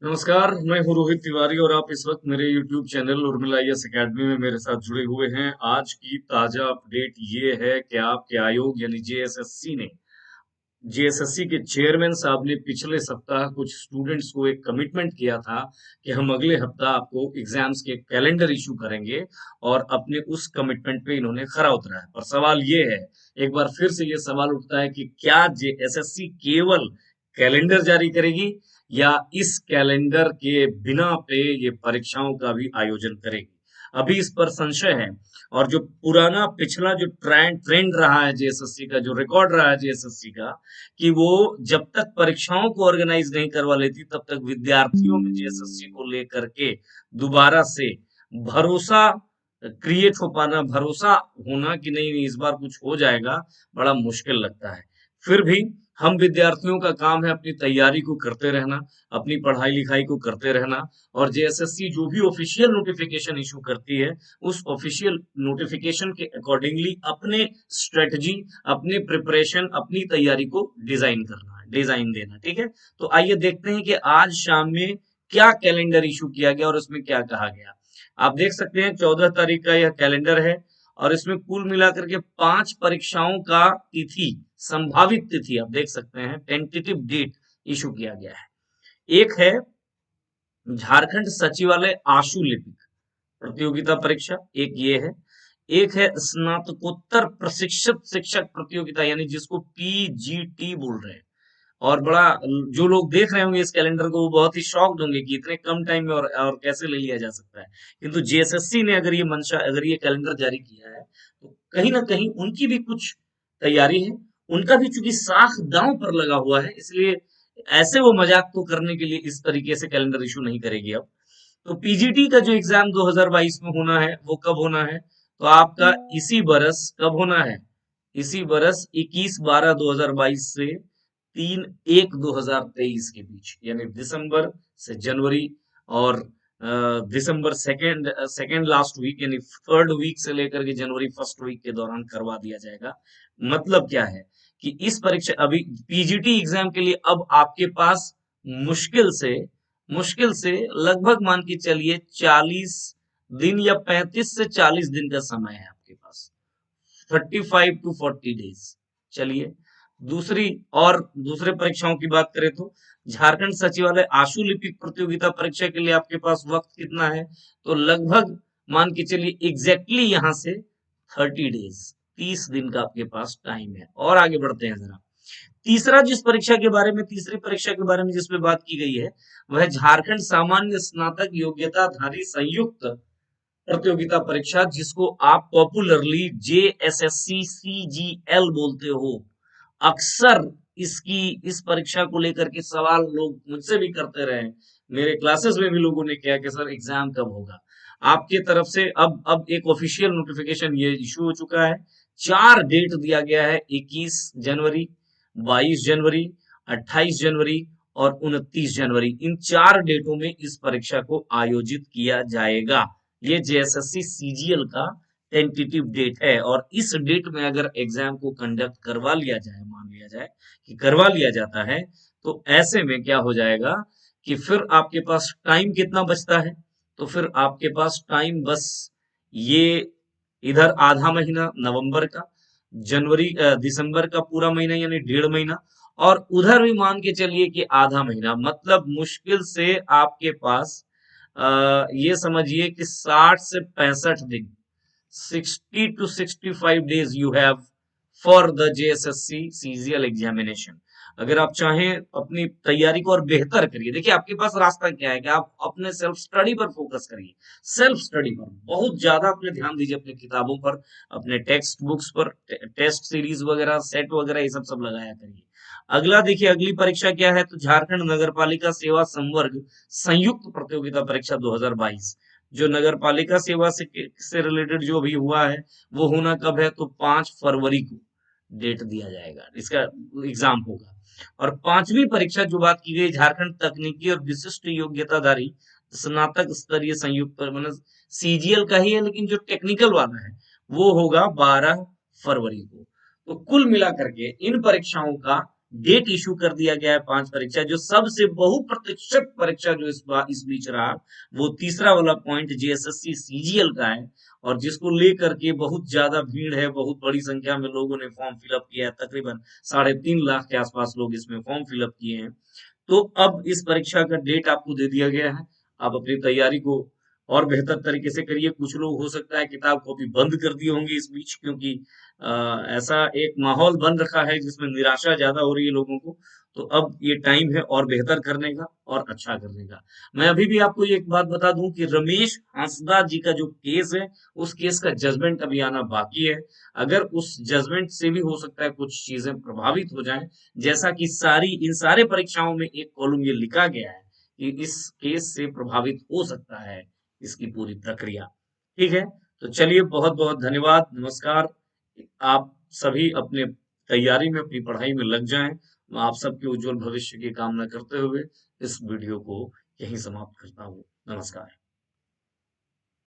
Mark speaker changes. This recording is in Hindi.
Speaker 1: नमस्कार, मैं हूँ रोहित तिवारी और आप इस वक्त मेरे YouTube channel Urmila IAS academy में मेरे साथ जुड़े हुए हैं। आज की ताजा अपडेट ये है कि आपके आयोग यानी जेएसएससी के चेयरमैन साहब ने पिछले सप्ताह कुछ स्टूडेंट्स को एक कमिटमेंट किया था कि हम अगले हफ्ता आपको एग्जाम्स के कैलेंडर इशू करेंगे और अपने उस कमिटमेंट पे इन्होंने खरा उतरा है। पर सवाल ये है, एक बार फिर से ये सवाल उठता है कि क्या जेएसएससी केवल कैलेंडर जारी करेगी या इस कैलेंडर के बिना पे ये परीक्षाओं का भी आयोजन करेगी। अभी इस पर संशय है। और जो पुराना पिछला जो ट्रेंड ट्रेंड रहा है जेएसएससी का, जो रिकॉर्ड रहा है जेएसएससी का, कि वो जब तक परीक्षाओं को ऑर्गेनाइज नहीं करवा लेती तब तक विद्यार्थियों में जेएसएससी को लेकर के दोबारा से भरोसा क्रिएट हो पाना, भरोसा होना कि नहीं नहीं इस बार कुछ हो जाएगा, बड़ा मुश्किल लगता है। फिर भी हम विद्यार्थियों का काम है अपनी तैयारी को करते रहना, अपनी पढ़ाई लिखाई को करते रहना। और जेएसएससी जो भी ऑफिशियल नोटिफिकेशन इशू करती है, उस ऑफिशियल नोटिफिकेशन के अकॉर्डिंगली अपने स्ट्रेटजी, अपने प्रिपरेशन, अपनी तैयारी को डिजाइन करना है, डिजाइन देना। ठीक है, तो आइए देखते हैं कि आज शाम में क्या कैलेंडर इशू किया गया और उसमें क्या कहा गया। आप देख सकते हैं 14 तारीख का यह कैलेंडर है और इसमें कुल मिलाकर के 5 परीक्षाओं का तिथि, संभावित तिथि आप देख सकते हैं, टेंटेटिव डेट इशू किया गया है। एक है झारखंड सचिवालय आशु लिपिक प्रतियोगिता परीक्षा, एक ये है। एक है स्नातकोत्तर प्रशिक्षित शिक्षक प्रतियोगिता, यानी जिसको पीजीटी बोल रहे हैं। और बड़ा, जो लोग देख रहे होंगे इस कैलेंडर को वो बहुत ही शॉक्ड होंगे कि इतने कम टाइम में और कैसे ले लिया जा सकता है। किंतु जेएसएससी ने अगर ये कैलेंडर जारी किया है तो कहीं ना कहीं उनकी भी कुछ तैयारी है। उनका भी चूंकि साख दांव पर लगा हुआ है, इसलिए ऐसे वो मजाक को करने के लिए इस तरीके से कैलेंडर इशू नहीं करेगी अब। तो पीजीटी का जो एग्जाम 2022 में होना है वो कब होना है, तो आपका इसी बरस कब होना है, इसी बरस 21/12/2022 से 3/1/2023 के बीच, यानी दिसंबर से जनवरी। और दिसंबर सेकेंड सेकेंड लास्ट वीक यानी थर्ड वीक से लेकर के जनवरी फर्स्ट वीक के दौरान करवा दिया जाएगा। मतलब क्या है कि इस परीक्षा अभी पीजीटी एग्जाम के लिए अब आपके पास मुश्किल से लगभग मान के चलिए 40 दिन या 35 से 40 दिन का समय है आपके पास, 35 to 40 डेज। चलिए, दूसरी और दूसरे परीक्षाओं की बात करें तो झारखंड सचिवालय आशु लिपिक प्रतियोगिता परीक्षा के लिए आपके पास वक्त कितना है, तो लगभग मान के चलिए एग्जैक्टली यहां से 30 डेज, 30 दिन का आपके पास टाइम है। और आगे बढ़ते हैं जरा। तीसरी परीक्षा के बारे में जिसपे बात की गई है वह झारखंड सामान्य स्नातक योग्यताधारी संयुक्त प्रतियोगिता परीक्षा, जिसको आप पॉपुलरली जेएसएससी सीजीएल बोलते हो। अक्सर इस परीक्षा को लेकर के सवाल लोग मुझसे भी करते रहे, मेरे क्लासेस में भी लोगों ने किया कि सर एग्जाम कब होगा आपके तरफ से। अब एक ऑफिशियल नोटिफिकेशन ये इशू हो चुका है। 4 डेट दिया गया है, 21 जनवरी, 22 जनवरी, 28 जनवरी और 29 जनवरी। इन 4 डेटों में इस परीक्षा को आयोजित किया जाएगा। ये जेएसएससी सीजीएल का टेंटेटिव डेट है और इस डेट में अगर एग्जाम को कंडक्ट करवा लिया जाए, मान लिया जाए कि करवा लिया जाता है, तो ऐसे में क्या हो जाएगा कि फिर आपके पास टाइम कितना बचता है, तो फिर आपके पास टाइम बस ये इधर आधा महीना नवंबर का, दिसंबर का पूरा महीना यानी 1.5 महीना, और उधर भी मान के चलिए कि आधा महीना, मतलब मुश्किल से आपके पास ये समझिए कि 60 से 65 दिन, 60 to 65 days you have for the JSSC CGL examination. अगर आप चाहें अपनी तैयारी को और बेहतर करिए, देखिए आपके पास रास्ता क्या है कि आप अपने सेल्फ स्टडी पर फोकस करिए। सेल्फ स्टडी पर बहुत ज्यादा अपने ध्यान दीजिए, अपनी किताबों पर, अपने टेक्स्ट बुक्स पर, टेस्ट सीरीज वगैरह, सेट वगैरह, ये सब लगाया करिए। अगला देखिए, अगली परीक्षा क्या है, तो झारखंड नगर पालिका सेवा संवर्ग संयुक्त प्रतियोगिता परीक्षा 2022। जो नगर पालिका सेवा से रिलेटेड जो भी हुआ है वो होना कब है, तो 5 फरवरी को डेट दिया जाएगा, इसका एग्जाम होगा। और 5वीं परीक्षा जो बात की गई, झारखंड तकनीकी और विशिष्ट योग्यताधारी स्नातक स्तरीय संयुक्त, मतलब सीजीएल का ही है लेकिन जो टेक्निकल वाला है वो होगा 12 फरवरी को। तो कुल मिलाकर के इन परीक्षाओं का डेट इशू कर दिया गया है 5 परीक्षा। जो सबसे बहुप्रतीक्षित परीक्षा जो इस बीच रहा, वो तीसरा वाला पॉइंट जेएसएससी सीजीएल का है, और जिसको लेकर के बहुत ज्यादा भीड़ है, बहुत बड़ी संख्या में लोगों ने फॉर्म फिलअप किया है। तकरीबन 3.5 लाख के आसपास लोग इसमें फॉर्म फिलअप किए हैं। तो अब इस परीक्षा का डेट आपको दे दिया गया है। आप अपनी तैयारी को और बेहतर तरीके से करिए। कुछ लोग हो सकता है किताब कॉपी बंद कर दिए होंगे इस बीच, क्योंकि ऐसा एक माहौल बन रखा है जिसमें निराशा ज्यादा हो रही है लोगों को। तो अब ये टाइम है और बेहतर करने का और अच्छा करने का। मैं अभी भी आपको ये एक बात बता दूं कि रमेश हांसदा जी का जो केस है, उस केस का जजमेंट अभी आना बाकी है। अगर उस जजमेंट से भी हो सकता है कुछ चीजें प्रभावित हो जाएं, जैसा कि इन सारे परीक्षाओं में एक कॉलम ये लिखा गया है कि इस केस से प्रभावित हो सकता है इसकी पूरी प्रक्रिया। ठीक है, तो चलिए, बहुत बहुत धन्यवाद, नमस्कार। आप सभी अपने तैयारी में, अपनी पढ़ाई में लग जाएं। मैं आप सबके उज्जवल भविष्य की कामना करते हुए इस वीडियो को यहीं समाप्त करता हूँ। नमस्कार।